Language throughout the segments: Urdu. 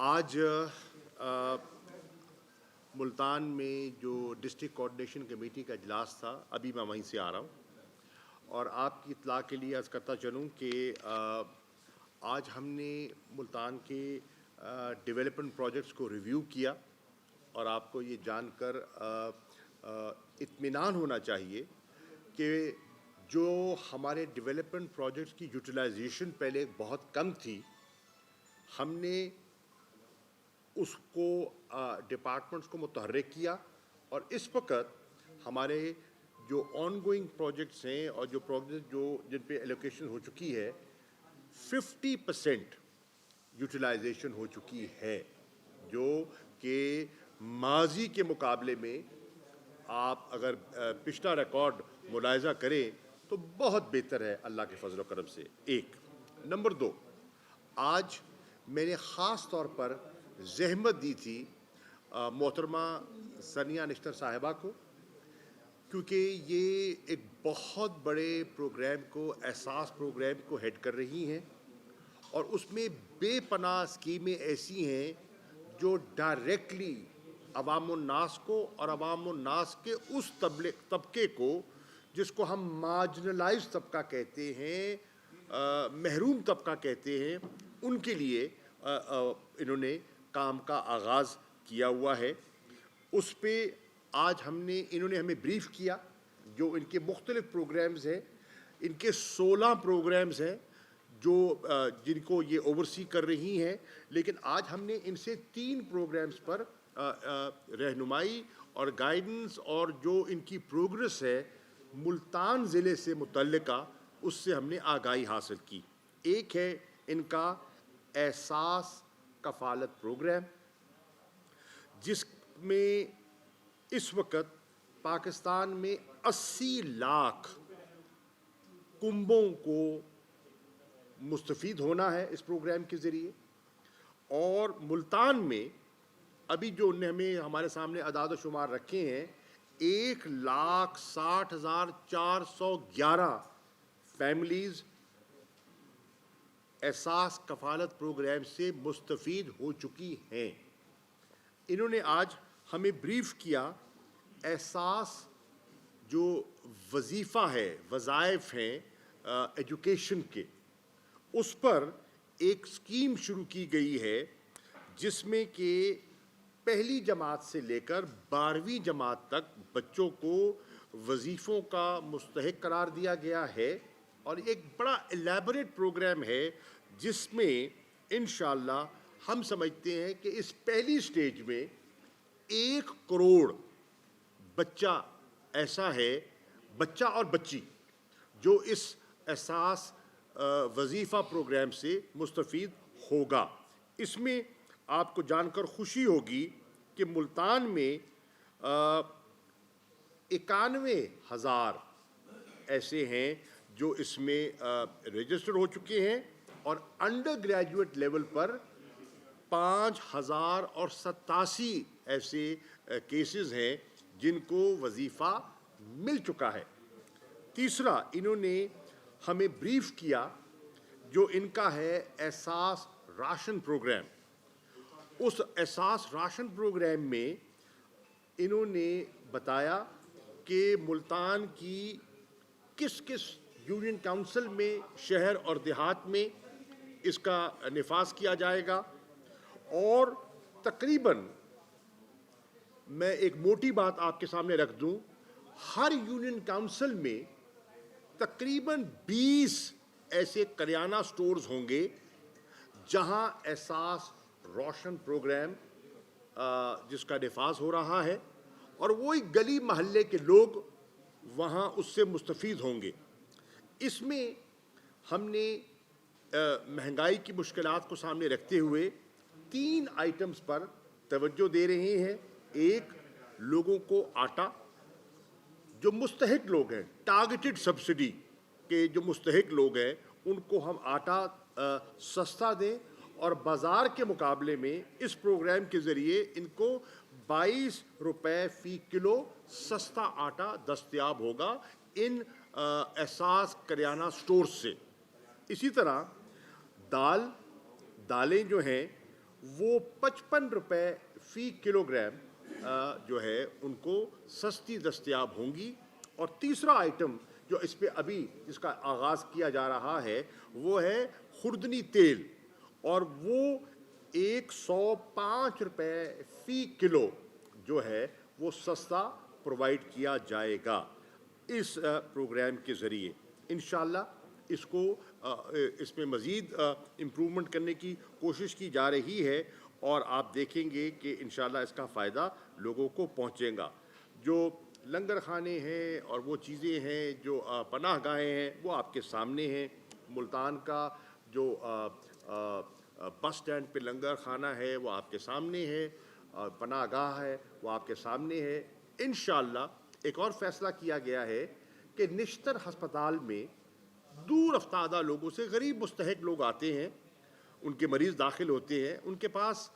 آج ملتان میں جو ڈسٹرکٹ کوآرڈینیشن کمیٹی کا اجلاس تھا، ابھی میں وہیں سے آ رہا ہوں، اور آپ کی اطلاع کے لیے عرض کرتا چلوں کہ آج ہم نے ملتان کے ڈیولپمنٹ پروجیکٹس کو ریویو کیا، اور آپ کو یہ جان کر اطمینان ہونا چاہیے کہ جو ہمارے ڈیولپمنٹ پروجیکٹس کی یوٹیلائزیشن پہلے بہت کم تھی، ہم نے اس کو ڈپارٹمنٹس کو متحرک کیا، اور اس وقت ہمارے جو آن گوئنگ پروجیکٹس ہیں اور جو پروجیکٹ جن پہ ایلوکیشن ہو چکی ہے 50% یوٹیلائزیشن ہو چکی ہے، جو کہ ماضی کے مقابلے میں آپ اگر پچھلا ریکارڈ ملاحظہ کریں تو بہت بہتر ہے اللہ کے فضل و کرم سے۔ ایک نمبر 2، آج میں نے خاص طور پر زحمت دی تھی محترمہ ثانیہ نشتر صاحبہ کو، کیونکہ یہ ایک بہت بڑے پروگرام کو، احساس پروگرام کو ہیڈ کر رہی ہیں، اور اس میں بے پناہ اسکیمیں ایسی ہیں جو ڈائریکٹلی عوام الناس کو اور عوام الناس کے اس طبقے کو جس کو ہم مارجنلائز طبقہ کہتے ہیں، محروم طبقہ کہتے ہیں، ان کے لیے انہوں نے کام کا آغاز کیا ہوا ہے۔ اس پہ آج انہوں نے ہمیں بریف کیا، جو ان کے مختلف پروگرامز ہیں، ان کے 16 پروگرامز ہیں جن کو یہ اوورسی کر رہی ہیں، لیکن آج ہم نے ان سے 3 پروگرامز پر رہنمائی اور گائیڈنس اور جو ان کی پروگرس ہے ملتان ضلع سے متعلقہ، اس سے ہم نے آگاہی حاصل کی۔ ایک ہے ان کا احساس کفالت پروگرام، جس میں اس وقت پاکستان میں 80 لاکھ کنبوں کو مستفید ہونا ہے اس پروگرام کے ذریعے، اور ملتان میں ابھی جو ہمارے سامنے اعداد و شمار رکھے ہیں 1,60,411 فیملیز احساس کفالت پروگرام سے مستفید ہو چکی ہیں۔ انہوں نے آج ہمیں بریف کیا احساس جو وظیفہ ہے، وظائف ہیں ایجوکیشن کے، اس پر ایک اسکیم شروع کی گئی ہے جس میں کہ پہلی جماعت سے لے کر 12ویں جماعت تک بچوں کو وظیفوں کا مستحق قرار دیا گیا ہے، اور ایک بڑا الیبوریٹ پروگرام ہے جس میں انشاءاللہ ہم سمجھتے ہیں کہ اس پہلی سٹیج میں 1 کروڑ بچہ ایسا ہے، بچہ اور بچی جو اس احساس وظیفہ پروگرام سے مستفید ہوگا۔ اس میں آپ کو جان کر خوشی ہوگی کہ ملتان میں 91,000 ایسے ہیں جو اس میں رجسٹر ہو چکے ہیں، اور انڈر گریجویٹ لیول پر 5,087 ایسے کیسز ہیں جن کو وظیفہ مل چکا ہے۔ تیسرا، انہوں نے ہمیں بریف کیا جو ان کا ہے احساس راشن پروگرام۔ اس احساس راشن پروگرام میں انہوں نے بتایا کہ ملتان کی کس کس یونین کونسل میں، شہر اور دیہات میں اس کا نفاذ کیا جائے گا، اور تقریباً میں ایک موٹی بات آپ کے سامنے رکھ دوں، ہر یونین کونسل میں تقریباً 20 ایسے کریانہ سٹورز ہوں گے جہاں احساس روشن پروگرام جس کا نفاذ ہو رہا ہے، اور وہی گلی محلے کے لوگ وہاں اس سے مستفید ہوں گے۔ اس میں ہم نے مہنگائی کی مشکلات کو سامنے رکھتے ہوئے 3 آئٹمز پر توجہ دے رہے ہیں۔ ایک، لوگوں کو آٹا، جو مستحق لوگ ہیں، ٹارگیٹڈ سبسڈی کے جو مستحق لوگ ہیں ان کو ہم آٹا سستا دیں، اور بازار کے مقابلے میں اس پروگرام کے ذریعے ان کو 22 روپے فی کلو سستا آٹا دستیاب ہوگا ان احساس کریانہ سٹورز سے۔ اسی طرح دالیں جو ہیں وہ 55 روپے فی کلو گرام جو ہے ان کو سستی دستیاب ہوں گی. اور تیسرا آئٹم جو اس پہ ابھی اس کا آغاز کیا جا رہا ہے وہ ہے خوردنی تیل, اور وہ 105 روپے فی کلو جو ہے وہ سستا پرووائڈ کیا جائے گا اس پروگرام کے ذریعے. انشاءاللہ اس کو اس میں مزید امپرومنٹ کرنے کی کوشش کی جا رہی ہے, اور آپ دیکھیں گے کہ انشاءاللہ اس کا فائدہ لوگوں کو پہنچے گا. جو لنگر خانے ہیں اور وہ چیزیں ہیں جو پناہ گاہیں ہیں وہ آپ کے سامنے ہیں. ملتان کا جو بس سٹینڈ پہ لنگر خانہ ہے وہ آپ کے سامنے ہے, پناہ گاہ ہے وہ آپ کے سامنے ہے. انشاءاللہ ایک اور فیصلہ کیا گیا ہے کہ نشتر ہسپتال میں دور افتادہ لوگوں سے غریب مستحق لوگ آتے ہیں, ان کے مریض داخل ہوتے ہیں, ان کے پاس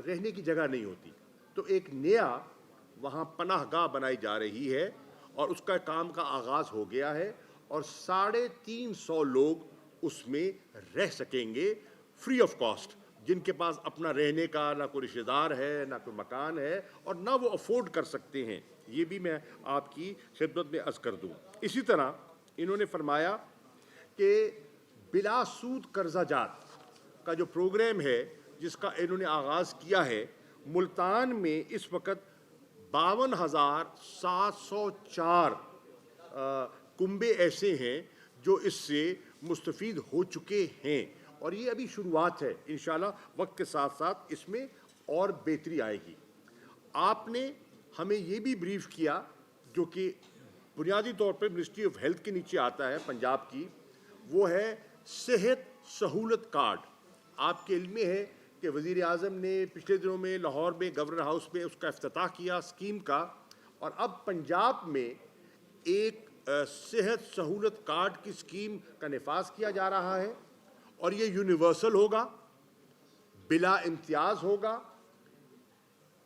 رہنے کی جگہ نہیں ہوتی, تو ایک نیا وہاں پناہ گاہ بنائی جا رہی ہے اور اس کا کام کا آغاز ہو گیا ہے, اور 350 لوگ اس میں رہ سکیں گے فری آف کاسٹ, جن کے پاس اپنا رہنے کا نہ کوئی رشتہ دار ہے نہ کوئی مکان ہے اور نہ وہ افورڈ کر سکتے ہیں. یہ بھی میں آپ کی خدمت میں عرض کر دوں. اسی طرح انہوں نے فرمایا کہ بلا سود قرضہ جات کا جو پروگرام ہے جس کا انہوں نے آغاز کیا ہے, ملتان میں اس وقت 52,704 کنبے ایسے ہیں جو اس سے مستفید ہو چکے ہیں, اور یہ ابھی شروعات ہے. انشاءاللہ وقت کے ساتھ ساتھ اس میں اور بہتری آئے گی. آپ نے ہمیں یہ بھی بریف کیا جو کہ بنیادی طور پر منسٹری آف ہیلتھ کے نیچے آتا ہے پنجاب کی, وہ ہے صحت سہولت کارڈ. آپ کے علم میں ہے کہ وزیر اعظم نے پچھلے دنوں میں لاہور میں گورنر ہاؤس میں اس کا افتتاح کیا اسکیم کا, اور اب پنجاب میں ایک صحت سہولت کارڈ کی اسکیم کا نفاذ کیا جا رہا ہے, اور یہ یونیورسل ہوگا, بلا امتیاز ہوگا,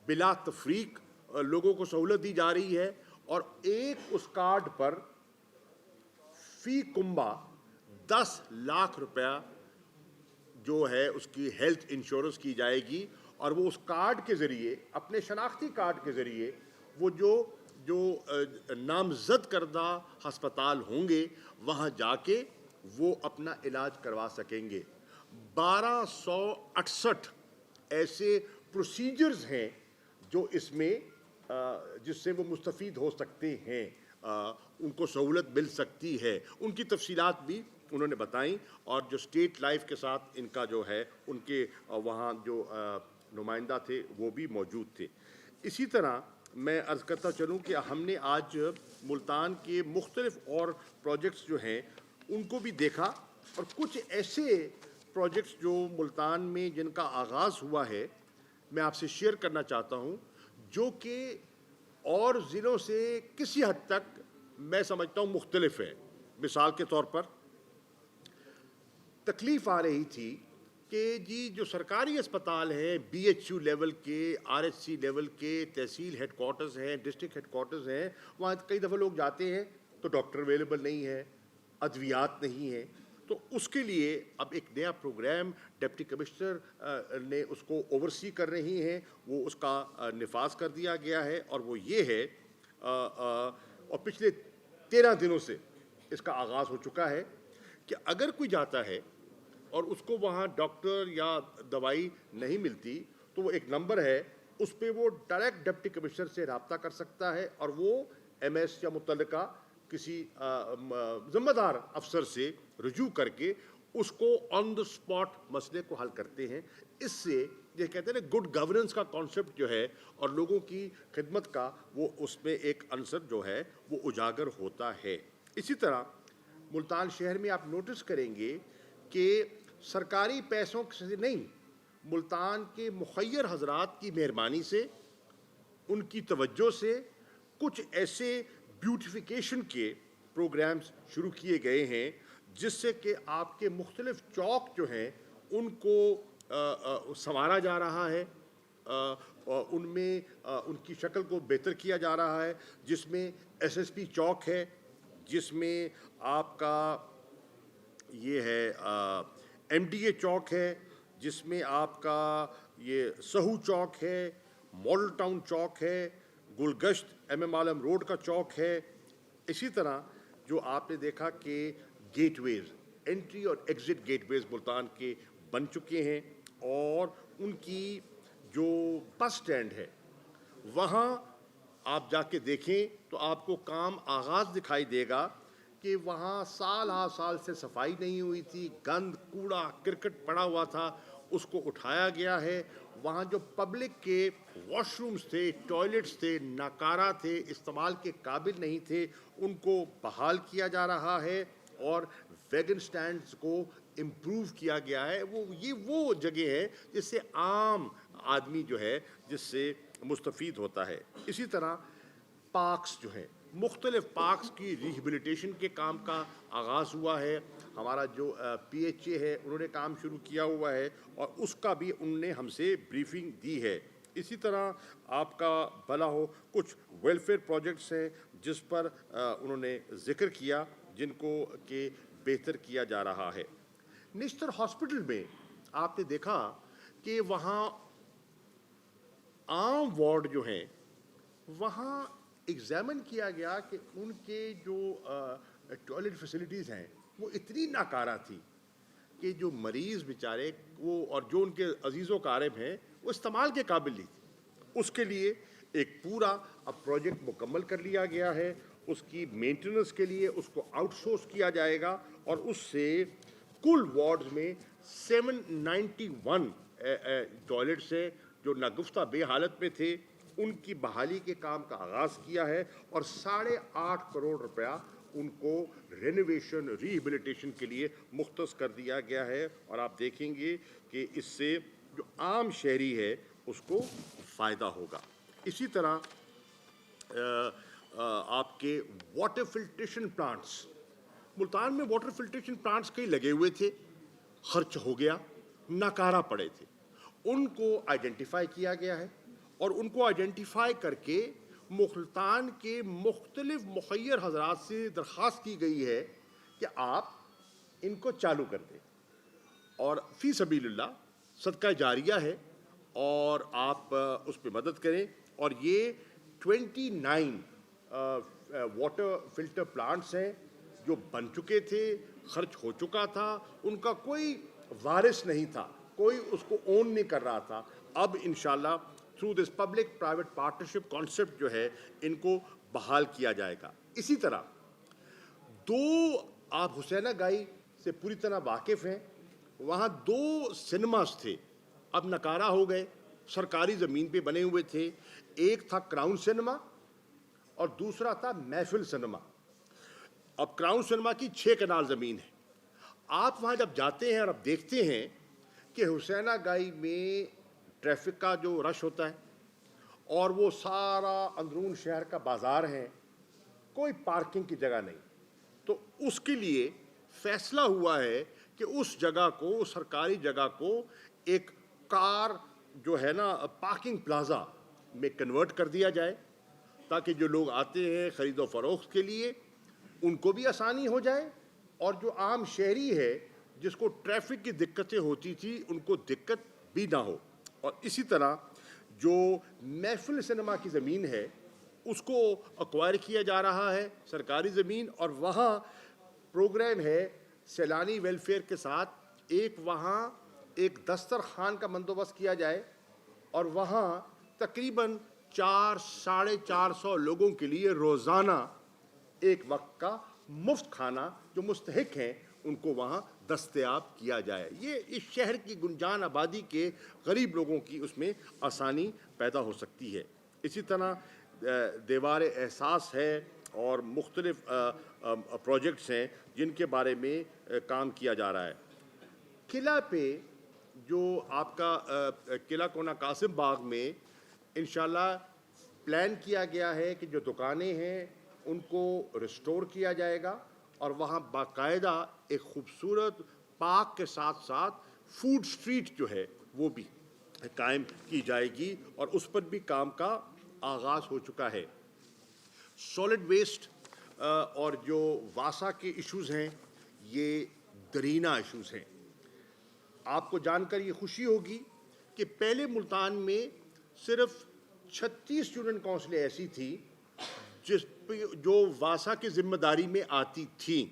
بلا تفریق لوگوں کو سہولت دی جا رہی ہے, اور ایک اس کارڈ پر فی کنبہ 10 لاکھ روپیہ جو ہے اس کی ہیلتھ انشورنس کی جائے گی, اور وہ اس کارڈ کے ذریعے اپنے شناختی کارڈ کے ذریعے وہ جو نامزد کردہ ہسپتال ہوں گے وہاں جا کے وہ اپنا علاج کروا سکیں گے. 1268 ایسے پروسیجرز ہیں جو اس میں جس سے وہ مستفید ہو سکتے ہیں, ان کو سہولت مل سکتی ہے. ان کی تفصیلات بھی انہوں نے بتائیں, اور جو اسٹیٹ لائف کے ساتھ ان کا جو ہے ان کے وہاں جو نمائندہ تھے وہ بھی موجود تھے. اسی طرح میں عرض کرتا چلوں کہ ہم نے آج ملتان کے مختلف اور پروجیکٹس جو ہیں ان کو بھی دیکھا, اور کچھ ایسے پروجیکٹس جو ملتان میں جن کا آغاز ہوا ہے میں آپ سے شیئر کرنا چاہتا ہوں, جو کہ اور ضلعوں سے کسی حد تک میں سمجھتا ہوں مختلف ہے. مثال کے طور پر تکلیف آ رہی تھی کہ جی جو سرکاری اسپتال ہیں بی ایچ یو لیول کے, آر ایچ سی لیول کے, تحصیل ہیڈ کوارٹرز ہیں, ڈسٹرکٹ ہیڈ کوارٹرز ہیں, وہاں کئی دفعہ لوگ جاتے ہیں تو ڈاکٹر اویلیبل نہیں ہے, ادویات نہیں ہیں. تو اس کے لیے اب ایک نیا پروگرام ڈپٹی کمشنر نے اس کو اوورسی کر رہی ہیں, وہ اس کا نفاذ کر دیا گیا ہے, اور وہ یہ ہے, اور پچھلے 13 دنوں سے اس کا آغاز ہو چکا ہے کہ اگر کوئی جاتا ہے اور اس کو وہاں ڈاکٹر یا دوائی نہیں ملتی تو وہ ایک نمبر ہے, اس پہ وہ ڈائریکٹ ڈپٹی کمشنر سے رابطہ کر سکتا ہے, اور وہ ایم ایس یا متعلقہ کسی ذمہ دار افسر سے رجوع کر کے اس کو آن دا اسپاٹ مسئلے کو حل کرتے ہیں. اس سے یہ کہتے ہیں نا گڈ گورننس کا کانسیپٹ جو ہے اور لوگوں کی خدمت کا وہ اس میں ایک عنصر جو ہے وہ اجاگر ہوتا ہے. اسی طرح ملتان شہر میں آپ نوٹس کریں گے کہ سرکاری پیسوں سے نہیں, ملتان کے مخیر حضرات کی مہربانی سے, ان کی توجہ سے کچھ ایسے بیوٹیفیکیشن کے پروگرامز شروع کیے گئے ہیں جس سے کہ آپ کے مختلف چوک جو ہیں ان کو سنوارا جا رہا ہے, ان میں ان کی شکل کو بہتر کیا جا رہا ہے, جس میں ایس ایس پی چوک ہے, جس میں آپ کا یہ ہے ایم ڈی اے چوک ہے, جس میں آپ کا یہ سہو چوک ہے, ماڈل ٹاؤن چوک ہے, گلگشت ایم ایم عالم روڈ کا چوک ہے. اسی طرح جو آپ نے دیکھا کہ گیٹ ویز, انٹری اور ایگزٹ گیٹ ویز ملتان کے بن چکے ہیں, اور ان کی جو بس سٹینڈ ہے وہاں آپ جا کے دیکھیں تو آپ کو کام آغاز دکھائی دے گا کہ وہاں سال ہا سال سے صفائی نہیں ہوئی تھی, گند کوڑا کرکٹ پڑا ہوا تھا, اس کو اٹھایا گیا ہے. وہاں جو پبلک کے واش رومز تھے, ٹوائلٹس تھے, ناکارہ تھے, استعمال کے قابل نہیں تھے, ان کو بحال کیا جا رہا ہے, اور ویگن سٹینڈز کو امپروو کیا گیا ہے. یہ وہ جگہ ہے جس سے عام آدمی جو ہے جس سے مستفید ہوتا ہے. اسی طرح پارکس جو ہیں, مختلف پارکس کی ریہیبلیٹیشن کے کام کا آغاز ہوا ہے. ہمارا جو پی ایچ اے ہے انہوں نے کام شروع کیا ہوا ہے, اور اس کا بھی انہوں نے ہم سے بریفنگ دی ہے. اسی طرح آپ کا بھلا ہو, کچھ ویلفیئر پروجیکٹس ہیں جس پر انہوں نے ذکر کیا, جن کو کہ بہتر کیا جا رہا ہے. نشتر ہاسپٹل میں آپ نے دیکھا کہ وہاں عام وارڈ جو ہیں وہاں ایگزامن کیا گیا کہ ان کے جو ٹوائلٹ فیسلٹیز ہیں وہ اتنی ناکارہ تھی کہ جو مریض بیچارے وہ اور جو ان کے عزیز و اقارب ہیں وہ استعمال کے قابل نہیں تھے. اس کے لیے ایک پورا اب پروجیکٹ مکمل کر لیا گیا ہے. اس کی مینٹیننس کے لیے اس کو آؤٹ سورس کیا جائے گا, اور اس سے کل وارڈز میں 791 ٹوائلٹس ہیں جو ناگفتہ بے حالت میں تھے, ان کی بحالی کے کام کا آغاز کیا ہے, اور 8.5 کروڑ روپیہ ان کو رینوویشن ریہیبلیٹیشن کے لیے مختص کر دیا گیا ہے. اور آپ دیکھیں گے کہ اس سے جو عام شہری ہے اس کو فائدہ ہوگا. اسی طرح آپ کے واٹر فلٹریشن پلانٹس, ملتان میں واٹر فلٹریشن پلانٹس کئی لگے ہوئے تھے, خرچ ہو گیا, ناکارہ پڑے تھے, ان کو آئیڈینٹیفائی کیا گیا ہے, اور ان کو آئیڈینٹیفائی کر کے ملتان کے مختلف مخیر حضرات سے درخواست کی گئی ہے کہ آپ ان کو چالو کر دیں, اور فی سبیل اللہ صدقہ جاریہ ہے, اور آپ اس پہ مدد کریں. اور یہ 29 واٹر فلٹر پلانٹس ہیں جو بن چکے تھے, خرچ ہو چکا تھا, ان کا کوئی وارث نہیں تھا, کوئی اس کو اون نہیں کر رہا تھا. اب انشاءاللہ through this public private partnership concept جو ہے ان کو بحال کیا جائے گا. اسی طرح آپ حسینہ گائی سے پوری طرح واقف ہیں, وہاں 2 سنیماز تھے, اب ناکارہ ہو گئے, سرکاری زمین پہ بنے ہوئے تھے. ایک تھا کراؤن سنیما اور دوسرا تھا محفل سنیما. اب کراؤن سنیما کی 6 کنال زمین ہے. آپ وہاں جب جاتے ہیں اور اب دیکھتے ہیں کہ حسینہ گائی میں ٹریفک کا جو رش ہوتا ہے, اور وہ سارا اندرون شہر کا بازار ہے, کوئی پارکنگ کی جگہ نہیں, تو اس کے لیے فیصلہ ہوا ہے کہ اس جگہ کو, سرکاری جگہ کو ایک کار جو ہے نا پارکنگ پلازا میں کنورٹ کر دیا جائے, تاکہ جو لوگ آتے ہیں خرید و فروخت کے لیے ان کو بھی آسانی ہو جائے, اور جو عام شہری ہے جس کو ٹریفک کی دقتیں ہوتی تھی ان کو دقت بھی نہ ہو. اور اسی طرح جو محفل سنیما کی زمین ہے اس کو ایکوائر کیا جا رہا ہے, سرکاری زمین, اور وہاں پروگرام ہے سیلانی ویلفیئر کے ساتھ وہاں ایک دسترخوان کا بندوبست کیا جائے, اور وہاں تقریباً 400-450 لوگوں کے لیے روزانہ ایک وقت کا مفت کھانا جو مستحق ہیں ان کو وہاں دستیاب کیا جائے. یہ اس شہر کی گنجان آبادی کے غریب لوگوں کی اس میں آسانی پیدا ہو سکتی ہے. اسی طرح دیوار احساس ہے, اور مختلف پروجیکٹس ہیں جن کے بارے میں کام کیا جا رہا ہے. قلعہ پہ جو آپ کا قلعہ کونا قاسم باغ میں انشاءاللہ پلان کیا گیا ہے کہ جو دکانیں ہیں ان کو ریسٹور کیا جائے گا, اور وہاں باقاعدہ ایک خوبصورت پارک کے ساتھ ساتھ فوڈ سٹریٹ جو ہے وہ بھی قائم کی جائے گی, اور اس پر بھی کام کا آغاز ہو چکا ہے. سالڈ ویسٹ اور جو واسا کے ایشوز ہیں یہ درینہ ایشوز ہیں. آپ کو جان کر یہ خوشی ہوگی کہ پہلے ملتان میں صرف 36 اسٹوڈنٹ کونسلیں ایسی تھیں جو واسا کی ذمہ داری میں آتی تھیں.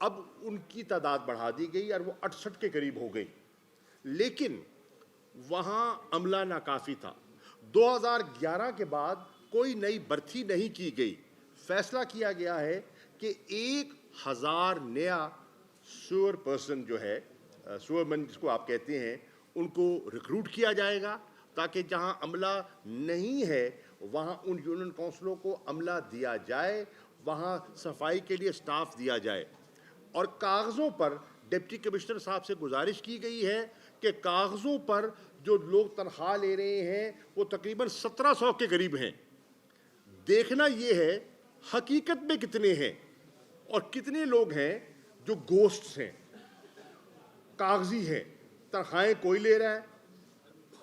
اب ان کی تعداد بڑھا دی گئی اور وہ 68 کے قریب ہو گئی, لیکن وہاں عملہ ناکافی تھا. 2011 کے بعد کوئی نئی بھرتی نہیں کی گئی. فیصلہ کیا گیا ہے کہ 1000 نیا سور پرسن جو ہے, سور مین جس کو آپ کہتے ہیں, ان کو ریکروٹ کیا جائے گا تاکہ جہاں عملہ نہیں ہے وہاں ان یونین کونسلوں کو عملہ دیا جائے, وہاں صفائی کے لیے سٹاف دیا جائے. اور کاغذوں پر ڈپٹی کمشنر صاحب سے گزارش کی گئی ہے کہ کاغذوں پر جو لوگ تنخواہ لے رہے ہیں وہ تقریباً 1700 کے قریب ہیں. دیکھنا یہ ہے حقیقت میں کتنے ہیں اور کتنے لوگ ہیں جو گوسٹس ہیں, کاغذی ہیں, تنخواہیں کوئی لے رہا ہے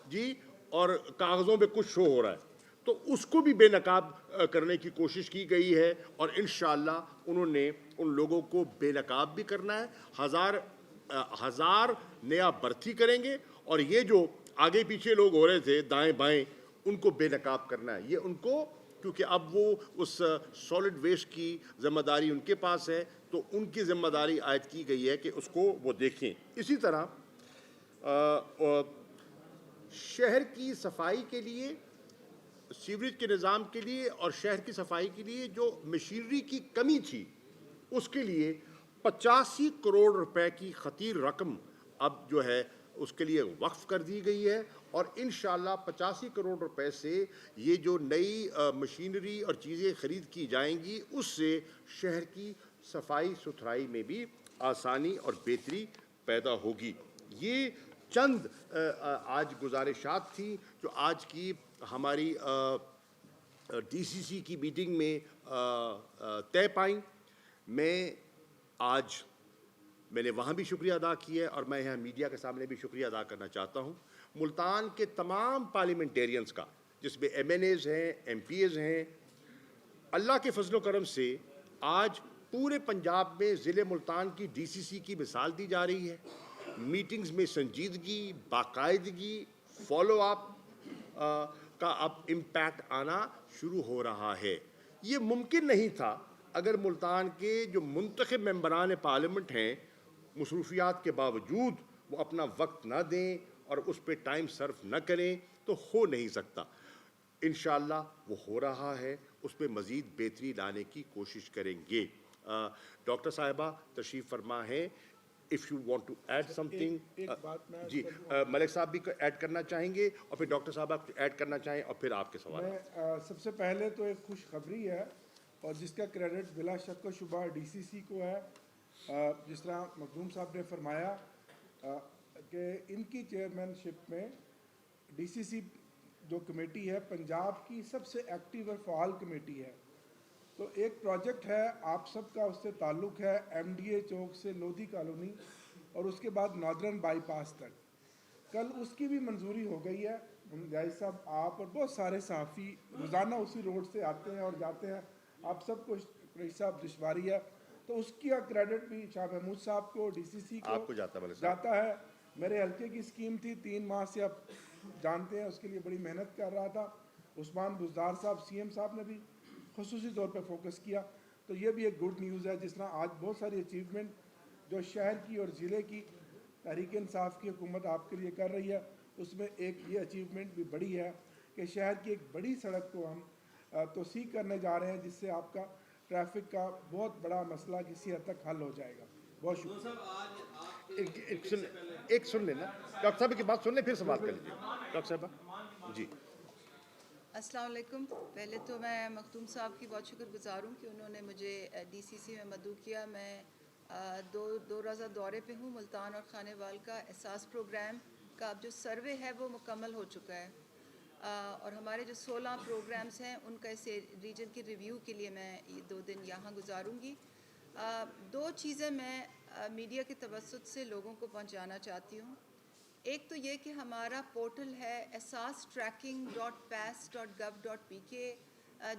جی اور کاغذوں پہ کچھ شو ہو رہا ہے. تو اس کو بھی بے نقاب کرنے کی کوشش کی گئی ہے اور انشاءاللہ انہوں نے ان لوگوں کو بے نقاب بھی کرنا ہے. 1000 نیا بھرتی کریں گے اور یہ جو آگے پیچھے لوگ ہو رہے تھے دائیں بائیں ان کو بے نقاب کرنا ہے. یہ ان کو, کیونکہ اب وہ اس سالڈ ویسٹ کی ذمہ داری ان کے پاس ہے تو ان کی ذمہ داری عائد کی گئی ہے کہ اس کو وہ دیکھیں. اسی طرح شہر کی صفائی کے لیے, سیوریج کے نظام کے لیے اور شہر کی صفائی کے لیے جو مشینری کی کمی تھی اس کے لیے 85 کروڑ روپے کی خطیر رقم اب جو ہے اس کے لیے وقف کر دی گئی ہے اور انشاءاللہ 85 کروڑ روپے سے یہ جو نئی مشینری اور چیزیں خرید کی جائیں گی اس سے شہر کی صفائی ستھرائی میں بھی آسانی اور بہتری پیدا ہوگی. یہ چند آج گزارشات تھیں جو آج کی ہماری ڈی سی سی کی میٹنگ میں طے پائیں. میں نے وہاں بھی شکریہ ادا کیا ہے اور میں یہاں میڈیا کے سامنے بھی شکریہ ادا کرنا چاہتا ہوں ملتان کے تمام پارلیمنٹیرینز کا, جس میں ایم این ایز ہیں, ایم پی ایز ہیں. اللہ کے فضل و کرم سے آج پورے پنجاب میں ضلع ملتان کی ڈی سی سی کی مثال دی جا رہی ہے. میٹنگز میں سنجیدگی, باقاعدگی, فالو اپ کا اب امپیکٹ آنا شروع ہو رہا ہے. یہ ممکن نہیں تھا اگر ملتان کے جو منتخب ممبران پارلیمنٹ ہیں مصروفیات کے باوجود وہ اپنا وقت نہ دیں اور اس پہ ٹائم صرف نہ کریں تو ہو نہیں سکتا. انشاءاللہ وہ ہو رہا ہے, اس پہ مزید بہتری لانے کی کوشش کریں گے. ڈاکٹر صاحبہ تشریف فرما ہے, if you want to add something. جی ملک صاحب بھی ایڈ کرنا چاہیں گے اور پھر ڈاکٹر صاحب آپ ایڈ کرنا چاہیں اور پھر آپ کے سوال. میں سب سے پہلے تو ایک خوشخبری ہے اور جس کا کریڈٹ بلا شک و شبہ ڈی سی سی کو ہے. جس طرح مخدوم صاحب نے فرمایا کہ ان کی چیئرمین شپ میں ڈی سی سی جو کمیٹی ہے پنجاب کی سب سے ایکٹیو اور فعال کمیٹی ہے. تو ایک پروجیکٹ ہے آپ سب کا اس سے تعلق ہے ایم ڈی اے چوک سے لودھی کالونی اور اس کے بعد ناردرن بائی پاس تک. کل اس کی بھی منظوری ہو گئی ہے. جائز صاحب آپ اور بہت سارے صحافی روزانہ اسی روڈ سے آتے ہیں اور جاتے ہیں, آپ سب کو رئیس صاحب دشواری ہے, تو اس کی کریڈٹ بھی شاہ محمود صاحب کو ڈی سی سی کو جاتا ہے. میرے حلقے کی اسکیم تھی 3 ماہ سے, آپ جانتے ہیں اس کے لیے بڑی محنت کر رہا تھا. عثمان بزدار صاحب سی ایم صاحب نے بھی خصوصی طور پہ فوکس کیا. تو یہ بھی ایک گڈ نیوز ہے. جس طرح آج بہت ساری اچیومنٹ جو شہر کی اور ضلع کی تحریک انصاف کی حکومت آپ کے لیے کر رہی ہے, اس میں ایک یہ اچیومنٹ بھی بڑی ہے کہ شہر کی ایک بڑی سڑک کو ہم توسیع کرنے جا رہے ہیں, جس سے آپ کا ٹریفک کا بہت بڑا مسئلہ کسی حد تک حل ہو جائے گا. بہت شکریہ. ایک سن لینا ڈاکٹر صاحب کی بات سن لیں پھر سوال کر لیجیے. ڈاکٹر صاحبہ جی. السلام علیکم. پہلے تو میں مخدوم صاحب کی بہت شکر گزار ہوں کہ انہوں نے مجھے ڈی سی سی میں مدعو کیا. میں دو روزہ دورے پہ ہوں. ملتان اور خانے وال کا احساس پروگرام کا اب جو سروے ہے وہ مکمل ہو چکا ہے اور ہمارے جو 16 پروگرامز ہیں ان کا اس ریجن کی ریویو کے لیے میں 2 دن یہاں گزاروں گی. 2 چیزیں میں میڈیا کے توسط سے لوگوں کو پہنچانا چاہتی ہوں. ایک تو یہ کہ ہمارا پورٹل ہے assastracking.pas.gov.pk.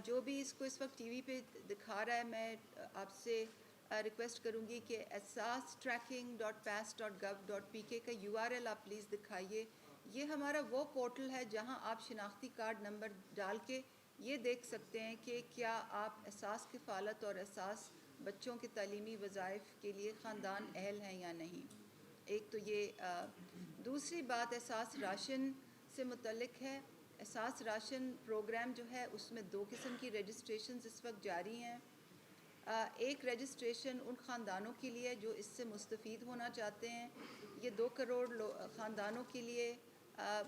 جو بھی اس کو اس وقت ٹی وی پہ دکھا رہا ہے, میں آپ سے ریکویسٹ کروں گی کہ assastracking.pas.gov.pk کا URL آپ پلیز دکھائیے. یہ ہمارا وہ پورٹل ہے جہاں آپ شناختی کارڈ نمبر ڈال کے یہ دیکھ سکتے ہیں کہ کیا آپ احساس کفالت اور احساس بچوں کے تعلیمی وظائف کے لیے خاندان اہل ہیں یا نہیں. ایک تو یہ دوسری بات احساس راشن سے متعلق ہے. احساس راشن پروگرام جو ہے اس میں 2 قسم کی رجسٹریشنز اس وقت جاری ہیں. ایک رجسٹریشن ان خاندانوں کے لیے جو اس سے مستفید ہونا چاہتے ہیں. یہ 2 کروڑ خاندانوں کے لیے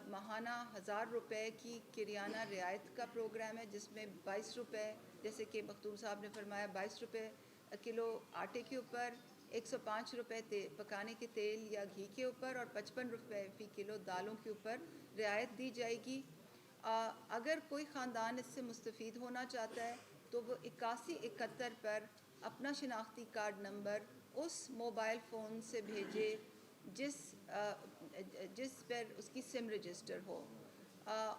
ماہانہ 1000 روپے کی کریانہ رعایت کا پروگرام ہے، جس میں 22 روپے، جیسے کہ مختوم صاحب نے فرمایا، 22 روپے کلو آٹے کے اوپر، 105 روپے پکانے کے تیل یا گھی کے اوپر، اور 55 روپے فی کلو دالوں کے اوپر رعایت دی جائے گی. اگر کوئی خاندان اس سے مستفید ہونا چاہتا ہے تو وہ 8171 پر اپنا شناختی کارڈ نمبر اس موبائل فون سے بھیجے جس پر اس کی سم رجسٹر ہو.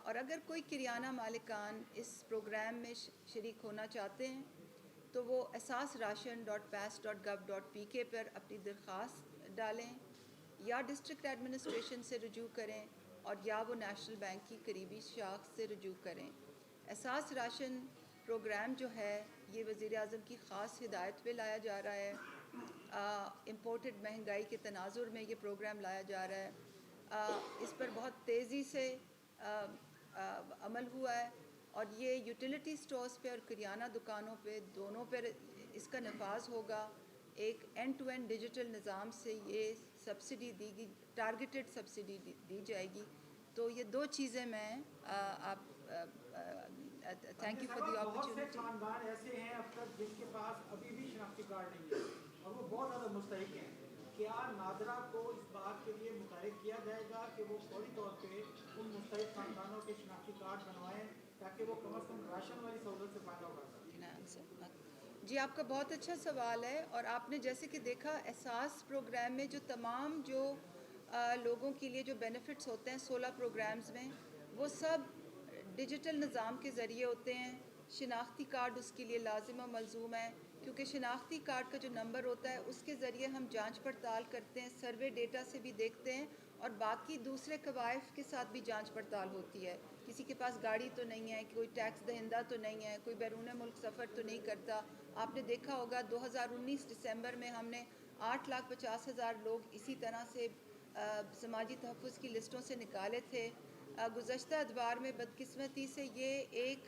اور اگر کوئی کریانہ مالکان اس پروگرام میں شریک ہونا چاہتے ہیں تو وہ asasration.pas.gov.pk پر اپنی درخواست ڈالیں یا ڈسٹرکٹ ایڈمنسٹریشن سے رجوع کریں، اور یا وہ نیشنل بینک کی قریبی شاخ سے رجوع کریں. احساس راشن پروگرام جو ہے یہ وزیر اعظم کی خاص ہدایت پہ لایا جا رہا ہے. امپورٹڈ مہنگائی کے تناظر میں یہ پروگرام لایا جا رہا ہے. اس پر بہت تیزی سے عمل ہوا ہے، اور یہ یوٹیلیٹی سٹورز پہ اور کریانہ دکانوں پہ دونوں پر اس کا نفاذ ہوگا. ایک اینڈ ٹو اینڈ ڈیجیٹل نظام سے یہ سبسڈی دی گئی، ٹارگیٹڈ سبسڈی دی جائے گی. تو یہ 2 چیزیں میں آپ تھینک یو فار دی بہت سے اپرچونٹی. خاندان ایسے ہیں اب تک جن کے پاس ابھی بھی شناختی کارڈ نہیں ہے اور وہ بہت زیادہ مستحق ہیں. کیا نادرا کو اس بات کے لیے متحرک کیا جائے گا کہ وہ فوری طور پہ ان مستحق خاندانوں کے شناختی کارڈ بنوائیں تاکہ وہ کم از کم راشن والی سہولت سے فائدہ اٹھا سکیں؟ جی، آپ کا بہت اچھا سوال ہے. اور آپ نے جیسے کہ دیکھا احساس پروگرام میں جو تمام جو لوگوں کے لیے جو بینیفٹس ہوتے ہیں 16 پروگرامز میں، وہ سب ڈیجیٹل نظام کے ذریعے ہوتے ہیں. شناختی کارڈ اس کے لیے لازم و ملزوم ہے، کیونکہ شناختی کارڈ کا جو نمبر ہوتا ہے اس کے ذریعے ہم جانچ پڑتال کرتے ہیں، سروے ڈیٹا سے بھی دیکھتے ہیں، اور باقی دوسرے قوائف کے ساتھ بھی جانچ پڑتال ہوتی ہے. کسی کے پاس گاڑی تو نہیں ہے، کوئی ٹیکس دہندہ تو نہیں ہے، کوئی بیرون ملک سفر تو نہیں کرتا. آپ نے دیکھا ہوگا 2019 دسمبر میں ہم نے 8,50,000 لوگ اسی طرح سے سماجی تحفظ کی لسٹوں سے نکالے تھے. گزشتہ ادوار میں بدقسمتی سے یہ ایک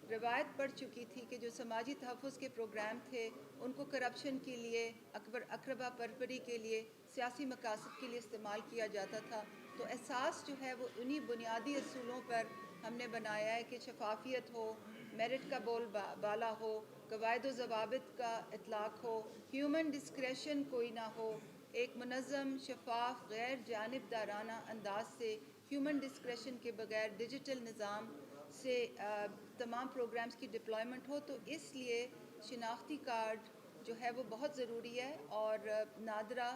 روایت پڑ چکی تھی کہ جو سماجی تحفظ کے پروگرام تھے ان کو کرپشن کے لیے، اقربا پرپری کے لیے، سیاسی مقاصد کے لیے استعمال کیا جاتا تھا. تو احساس جو ہے وہ انہی بنیادی اصولوں پر ہم نے بنایا ہے کہ شفافیت ہو، میرٹ کا بول بالا ہو، قواعد و ضوابط کا اطلاق ہو، ہیومن ڈسکریشن کوئی نہ ہو، ایک منظم، شفاف، غیر جانبدارانہ انداز سے ہیومن ڈسکریشن کے بغیر ڈیجیٹل نظام سے تمام پروگرامز کی ڈپلائمنٹ ہو. تو اس لیے شناختی کارڈ جو ہے وہ بہت ضروری ہے، اور نادرا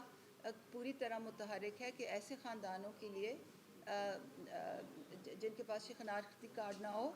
پوری طرح متحرک ہے کہ ایسے خاندانوں کے لیے جن کے پاس شناختی کارڈ نہ ہو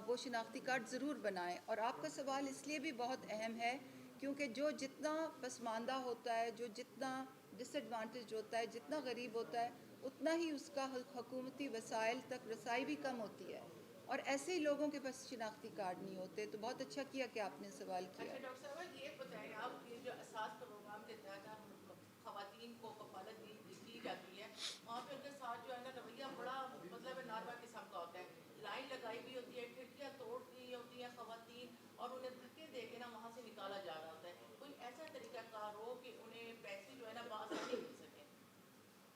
وہ شناختی کارڈ ضرور بنائیں. اور آپ کا سوال اس لیے بھی بہت اہم ہے کیونکہ جو جتنا پسماندہ ہوتا ہے، جو جتنا ڈس ایڈوانٹیج ہوتا ہے، جتنا غریب ہوتا ہے، اتنا ہی اس کا حکومتی وسائل تک رسائی بھی کم ہوتی ہے، اور ایسے ہی لوگوں کے پاس شناختی کارڈ نہیں ہوتے. تو بہت اچھا کیا کہ آپ نے سوال کیا. اچھا ڈاکٹر صاحبہ، یہ بتائیں آپ کہ جو اساس پروگرام کے تحت خواتین کو کفالت کی جاتی ہے، وہاں پہ ان کے ساتھ جو ہے نا رویہ بڑا مطلب ناروا قسم کا ہوتا ہے. لائن لگائی ہوئی ہوتی ہے، کھڑکیاں توڑ دی ہوتی ہیں خواتین، اور انہیں دھکے دے کے نا وہاں سے نکالا جا رہا ہوتا ہے. کوئی ایسا طریقہ کار ہو کہ انہیں پیسے جو ہے نا بآسانی مل سکیں؟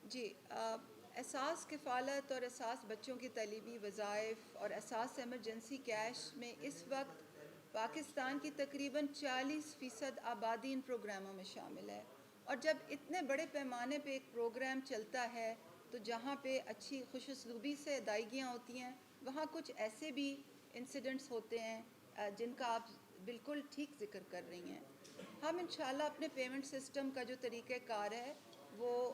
جی، احساس کفالت اور احساس بچوں کی تعلیمی وظائف اور احساس ایمرجنسی کیش میں اس وقت پاکستان کی تقریباً 40% آبادی ان پروگراموں میں شامل ہے. اور جب اتنے بڑے پیمانے پہ ایک پروگرام چلتا ہے تو جہاں پہ اچھی خوش اسلوبی سے ادائیگیاں ہوتی ہیں، وہاں کچھ ایسے بھی انسیڈنٹس ہوتے ہیں جن کا آپ بالکل ٹھیک ذکر کر رہی ہیں. ہم انشاءاللہ اپنے پیمنٹ سسٹم کا جو طریقہ کار ہے وہ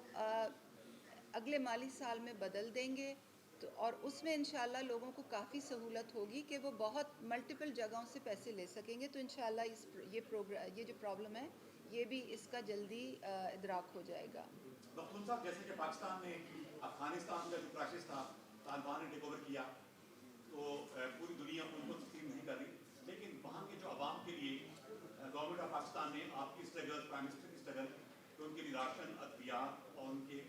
اگلے مالی سال میں بدل دیں گے، تو اور اس میں انشاءاللہ لوگوں کو کافی سہولت ہوگی کہ وہ بہت ملٹیپل جگہوں سے پیسے لے سکیں گے. تو انشاءاللہ یہ جو پرابلم ہے یہ بھی اس کا جلدی ادراک ہو جائے گا. مختوم صاحب، جیسے کہ پاکستان میں افغانستان کا جو کرائسس تھا طالبان نے ٹیک اوور کیا تو پوری دنیا ان کو تسلیم نہیں کر رہی، لیکن وہاں کے جو عوام کے لیے گورنمنٹ آف پاکستان نے آپ کی اسٹرگل، پرائم منسٹر کی اسٹرگل، کہ ان کے لیے راشن، ادویات اور ان کے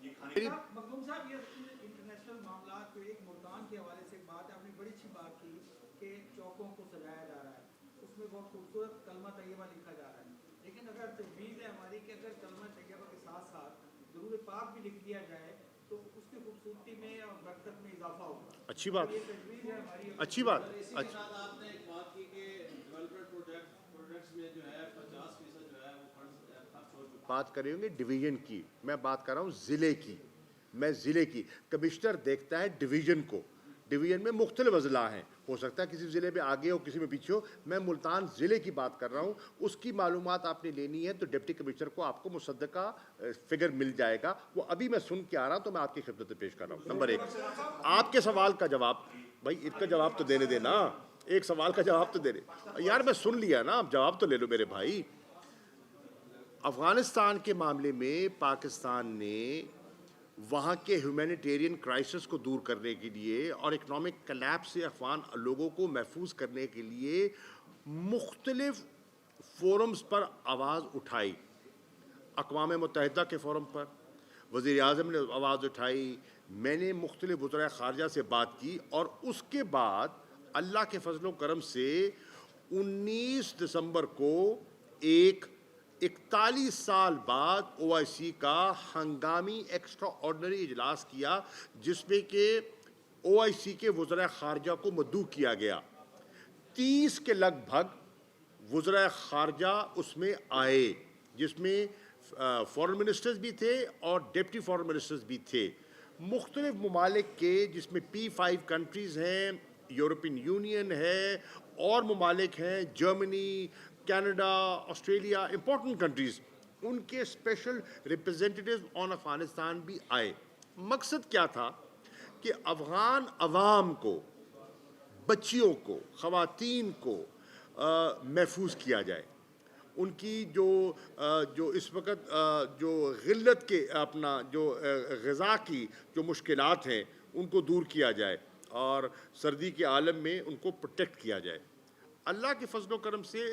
یہ کھانے مخدوم صاحب یہ انٹرنیشنل معاملات کو ایک ملتان کے حوالے سے ایک بات ہے، آپ نے بڑی اچھی بات کی کہ چوکوں کو سجایا جا رہا ہے، اس میں بہت خوبصورت کلمہ طیبہ لکھا جا رہا ہے، لیکن اگر تجویز ہے ہماری کہ اگر کلمہ طیبہ کے ساتھ ساتھ درود پاک بھی لکھ دیا جائے تو اس کی خوبصورتی میں اور برکت میں اضافہ ہوگا. اچھی بات، یہ تجویز ہے ہماری. اچھی بات. اسی کے ساتھ آپ نے ایک بات کی کہ ڈیولپمنٹ پروجیکٹس میں جو ہے 50% جو ہے وہ فنڈز خرچ ہو چکا. بات کریں گے ڈویژن کی، میں بات کر رہا ہوں ضلع کی. میں ضلع کی، کمشنر دیکھتا ہے ڈویژن کو. ڈویژن میں مختلف اضلاع ہیں، ہو سکتا ہے کسی ضلع میں آگے ہو کسی میں پیچھے ہو. میں ملتان ضلع کی بات کر رہا ہوں. اس کی معلومات آپ نے لینی ہے تو ڈپٹی کمشنر کو آپ کو مصدقہ فگر مل جائے گا. وہ ابھی میں سن کے آ رہا ہوں تو میں آپ کی خدمت میں پیش کر رہا ہوں. نمبر 1 آپ کے سوال کا جواب، بھائی اس کا جواب تو دینے دینا، ایک سوال کا جواب تو دینے یار. میں سن لیا نا، آپ جواب تو لے لو میرے بھائی. افغانستان کے معاملے میں پاکستان نے وہاں کے ہیومینیٹیرین کرائسس کو دور کرنے کے لیے اور اکنامک کلیپس سے افغان لوگوں کو محفوظ کرنے کے لیے مختلف فورمز پر آواز اٹھائی. اقوام متحدہ کے فورم پر وزیر اعظم نے آواز اٹھائی، میں نے مختلف وزرائے خارجہ سے بات کی، اور اس کے بعد اللہ کے فضل و کرم سے 19 دسمبر کو 41 سال بعد OIC کا ہنگامی ایکسٹرا آرڈنری اجلاس کیا، جس میں کہ OIC کے وزرائے خارجہ کو مدعو کیا گیا. 30 کے لگ بھگ وزرائے خارجہ اس میں آئے، جس میں فورن منسٹرز بھی تھے اور ڈپٹی فورن منسٹرز بھی تھے مختلف ممالک کے، جس میں P5 کنٹریز ہیں، یورپین یونین ہے، اور ممالک ہیں Germany, Canada, Australia, important countries. ان کے اسپیشل ریپرزینٹیٹیوز آن افغانستان بھی آئے. مقصد کیا تھا کہ افغان عوام کو، بچیوں کو، خواتین کو محفوظ کیا جائے. ان کی جو اس وقت جو غلت کے اپنا جو غذا کی جو مشکلات ہیں ان کو دور کیا جائے اور سردی کے عالم میں ان کو پروٹیکٹ کیا جائے. اللہ کے فضل و کرم سے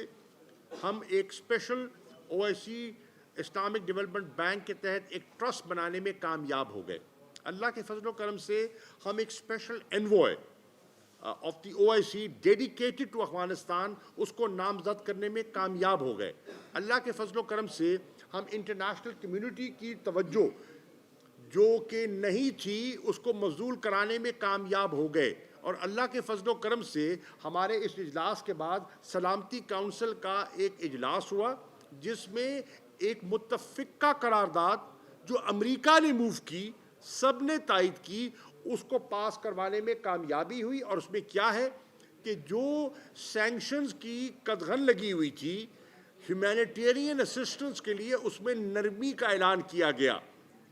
ہم ایک special OIC Islamic development bank کے تحت ایک ٹرسٹ بنانے میں کامیاب ہو گئے. اللہ کے فضل و کرم سے ہم ایک special envoy of the OIC dedicated to Afghanistan اس کو نامزد کرنے میں کامیاب ہو گئے. اللہ کے فضل و کرم سے ہم انٹرنیشنل کمیونٹی کی توجہ جو کہ نہیں تھی اس کو مبذول کرانے میں کامیاب ہو گئے. اور اللہ کے فضل و کرم سے ہمارے اس اجلاس کے بعد سلامتی کونسل کا ایک اجلاس ہوا، جس میں ایک متفقہ قرارداد جو امریکہ نے موو کی، سب نے تائید کی، اس کو پاس کروانے میں کامیابی ہوئی. اور اس میں کیا ہے کہ جو سینکشنز کی قدغن لگی ہوئی تھی ہیومینیٹیرین اسسٹنس کے لیے، اس میں نرمی کا اعلان کیا گیا،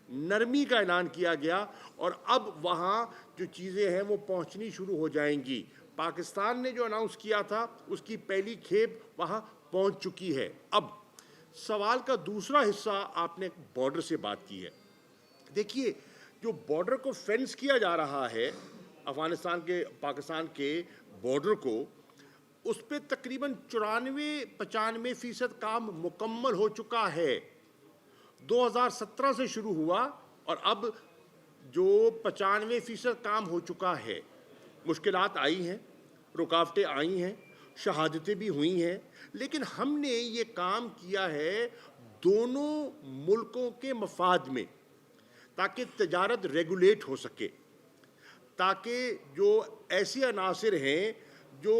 نرمی کا اعلان کیا گیا. اور اب وہاں جو چیزیں ہیں وہ پہنچنی شروع ہو جائیں گی. پاکستان نے جو اناؤنس کیا تھا اس کی پہلی کھیپ وہاں پہنچ چکی ہے. اب سوال کا دوسرا حصہ آپ نے بارڈر سے بات کی ہے. دیکھیے، جو بارڈر کو فینس کیا جا رہا ہے افغانستان کے پاکستان کے بارڈر کو، اس پہ تقریباً 94-95% کام مکمل ہو چکا ہے. 2017 سے شروع ہوا اور اب جو 95% کام ہو چکا ہے. مشکلات آئی ہیں، رکاوٹیں آئی ہیں، شہادتیں بھی ہوئی ہیں، لیکن ہم نے یہ کام کیا ہے دونوں ملکوں کے مفاد میں، تاکہ تجارت ریگولیٹ ہو سکے، تاکہ جو ایسے عناصر ہیں جو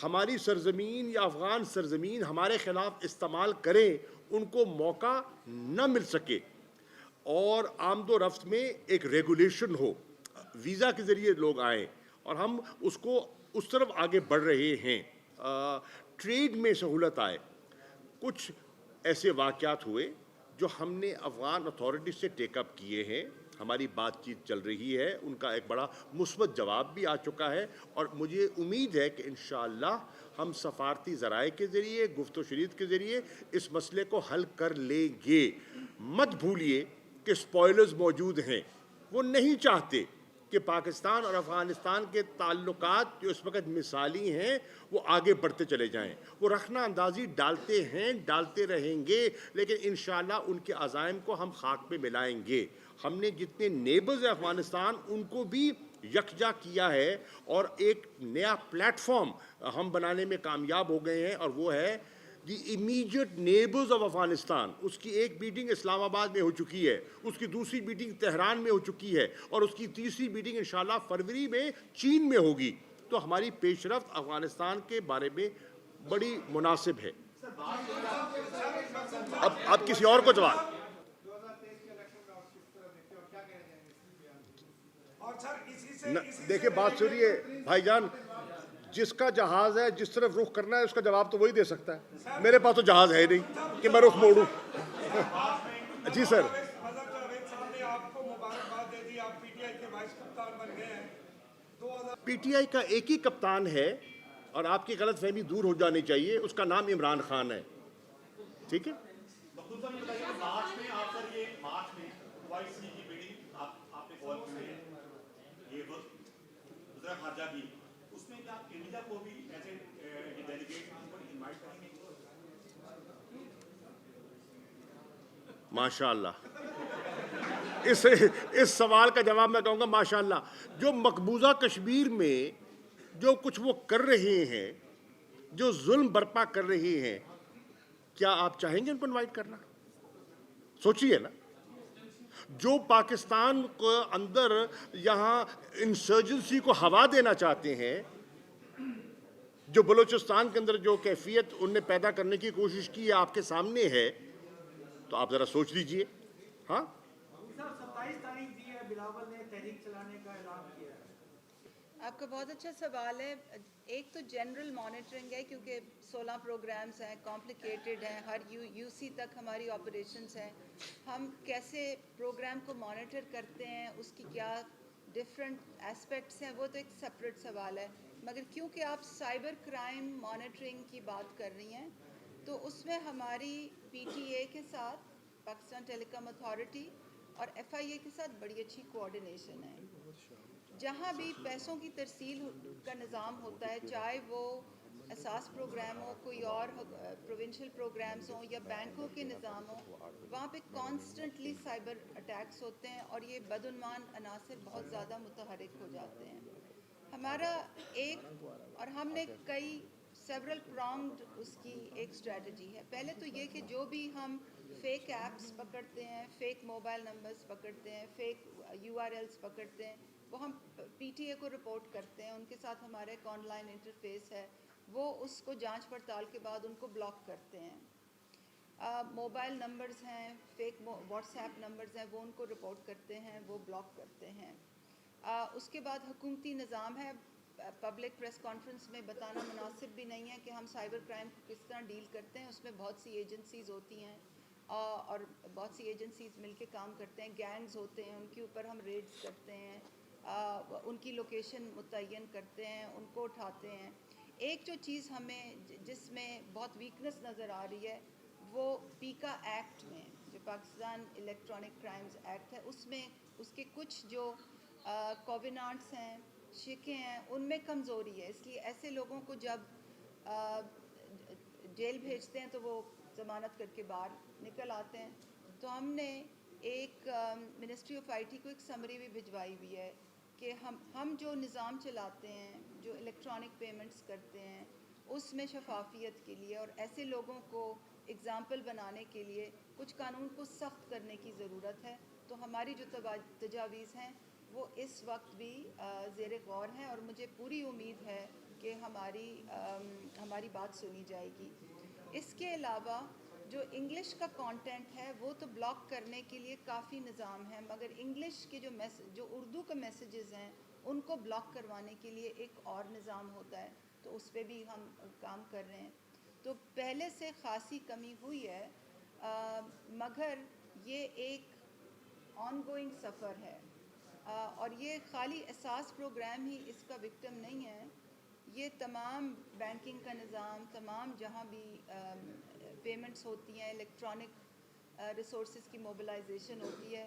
ہماری سرزمین یا افغان سرزمین ہمارے خلاف استعمال کریں ان کو موقع نہ مل سکے، اور آمد و رفت میں ایک ریگولیشن ہو، ویزا کے ذریعے لوگ آئیں، اور ہم اس کو اس طرف آگے بڑھ رہے ہیں. ٹریڈ میں سہولت آئے. کچھ ایسے واقعات ہوئے جو ہم نے افغان اتھارٹیز سے ٹیک اپ کیے ہیں، ہماری بات چیت چل رہی ہے، ان کا ایک بڑا مثبت جواب بھی آ چکا ہے، اور مجھے امید ہے کہ انشاءاللہ ہم سفارتی ذرائع کے ذریعے، گفت و شنید کے ذریعے اس مسئلے کو حل کر لیں گے. مت بھولیے کہ اسپوائلرز موجود ہیں. وہ نہیں چاہتے کہ پاکستان اور افغانستان کے تعلقات جو اس وقت مثالی ہیں وہ آگے بڑھتے چلے جائیں. وہ رخنہ اندازی ڈالتے ہیں, ڈالتے رہیں گے, لیکن انشاءاللہ ان کے عزائم کو ہم خاک پہ ملائیں گے. ہم نے جتنے نیبرز ہیں افغانستان ان کو بھی یکجا کیا ہے, اور ایک نیا پلیٹ فارم ہم بنانے میں کامیاب ہو گئے ہیں, اور وہ ہے the immediate neighbours of Afghanistan. اس کی ایک میٹنگ اسلام آباد میں ہو چکی ہے, اس کی دوسری میٹنگ تہران میں ہو چکی ہے, اور اس کی تیسری میٹنگ انشاءاللہ فروری میں چین میں ہوگی. تو ہماری پیش رفت افغانستان کے بارے میں بڑی مناسب ہے. اب کسی اور کو جواب. دیکھیں بات سنیے بھائی جان, جس کا جہاز ہے جس طرف رخ کرنا ہے اس کا جواب تو وہی دے سکتا ہے. میرے پاس تو جہاز ہے نہیں کہ میں رخ موڑوں. جی سر. پی ٹی آئی کا ایک ہی کپتان ہے, اور آپ کی غلط فہمی دور ہو جانی چاہیے, اس کا نام عمران خان ہے. ٹھیک ہے. مارچ میں آپ سر یہ مارچ میں OIC کی میٹنگ آپ نے کال کی ہے, یہ وزیر خارجہ کی, اس میں کیا انڈیا کو بھی ایسے ڈیلیگیٹ انوائٹ کریں گے؟ ماشاءاللہ. اس سوال کا جواب میں کہوں گا ماشاءاللہ. جو مقبوضہ کشمیر میں جو کچھ وہ کر رہے ہیں, جو ظلم برپا کر رہے ہیں, کیا آپ چاہیں گے ان کو انوائٹ کرنا؟ سوچئے نا. جو پاکستان کو اندر یہاں انسرجنسی کو ہوا دینا چاہتے ہیں, جو بلوچستان کے اندر جو کیفیت ان نے پیدا کرنے کی کوشش کی ہے آپ کے سامنے ہے, تو آپ ذرا سوچ لیجئے. ہاں 27 تاریخ دی ہے, بلاول نے تحریک چلانے کا اعلان کیا ہے. آپ کا بہت اچھا سوال ہے. ایک تو جنرل مانیٹرنگ ہے, کیونکہ 16 پروگرامز ہیں, کمپلیکیٹڈ ہیں, ہر یو سی تک ہماری آپریشنز ہیں. ہم کیسے پروگرام کو مانیٹر کرتے ہیں, اس کی کیا ڈفرینٹ ایسپیکٹس ہیں, وہ تو ایک سپریٹ سوال ہے. مگر کیونکہ آپ سائبر کرائم مانیٹرنگ کی بات کر رہی ہیں, تو اس میں ہماری پی ٹی اے کے ساتھ, پاکستان ٹیلی کام اتھارٹی, اور FIA کے ساتھ بڑی اچھی کوآرڈینیشن ہے. جہاں بھی پیسوں کی ترسیل کا نظام ہوتا ہے, چاہے وہ اساس پروگرام ہو, کوئی اور پروونشل پروگرامز ہوں, یا بینکوں کے نظام ہوں, وہاں پہ کانسٹنٹلی سائبر اٹیکس ہوتے ہیں, اور یہ بدعنوان عناصر بہت زیادہ متحرک ہو جاتے ہیں. ہمارا ایک, اور ہم نے کئی سیورل پرانگڈ اس کی ایک اسٹریٹجی ہے. پہلے تو یہ کہ جو بھی ہم فیک ایپس پکڑتے ہیں, فیک موبائل نمبرز پکڑتے ہیں, فیک URLs پکڑتے ہیں, وہ ہم پی ٹی اے کو رپورٹ کرتے ہیں. ان کے ساتھ ہمارا ایک آن لائن انٹرفیس ہے, وہ اس کو جانچ پڑتال کے بعد ان کو بلاک کرتے ہیں. موبائل نمبرز ہیں, فیک واٹس ایپ نمبرز ہیں, وہ ان کو رپورٹ کرتے ہیں, وہ بلاک کرتے ہیں. اس کے بعد حکومتی نظام ہے. پبلک پریس کانفرنس میں بتانا مناسب بھی نہیں ہے کہ ہم سائبر کرائم کو کس طرح ڈیل کرتے ہیں. اس میں بہت سی ایجنسیز ہوتی ہیں, اور بہت سی ایجنسیز مل کے کام کرتے ہیں. گینگز ہوتے ہیں, ان کے اوپر ہم ریڈز کرتے ہیں, ان کی لوکیشن متعین کرتے ہیں, ان کو اٹھاتے ہیں. ایک جو چیز ہمیں جس میں بہت ویکنس نظر آ رہی ہے, وہ پیکا ایکٹ میں, جو پاکستان الیکٹرانک کرائمز ایکٹ ہے, اس میں اس کے کچھ جو کوونانٹس ہیں, شکیں ہیں, ان میں کمزوری ہے. اس لیے ایسے لوگوں کو جب جیل بھیجتے ہیں تو وہ ضمانت کر کے باہر نکل آتے ہیں. تو ہم نے ایک منسٹری آف IT کو ایک سمری بھی بھجوائی ہوئی ہے کہ ہم جو نظام چلاتے ہیں, جو الیکٹرانک پیمنٹس کرتے ہیں, اس میں شفافیت کے لیے اور ایسے لوگوں کو اگزامپل بنانے کے لیے کچھ قانون کو سخت کرنے کی ضرورت ہے. تو ہماری جو تجاویز ہیں وہ اس وقت بھی زیر غور ہیں, اور مجھے پوری امید ہے کہ ہماری بات سنی جائے گی. اس کے علاوہ جو انگلش کا کانٹینٹ ہے وہ تو بلاک کرنے کے لیے کافی نظام ہے, مگر انگلش کے جو اردو کے میسیجز ہیں ان کو بلاک کروانے کے لیے ایک اور نظام ہوتا ہے. تو اس پہ بھی ہم کام کر رہے ہیں. تو پہلے سے خاصی کمی ہوئی ہے, مگر یہ ایک آن گوئنگ سفر ہے, اور یہ خالی اساس پروگرام ہی اس کا وکٹم نہیں ہے. یہ تمام بینکنگ کا نظام, تمام جہاں بھی پیمنٹس ہوتی ہیں, الیکٹرانک ریسورسز کی موبلائزیشن ہوتی ہے,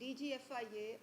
DGFIA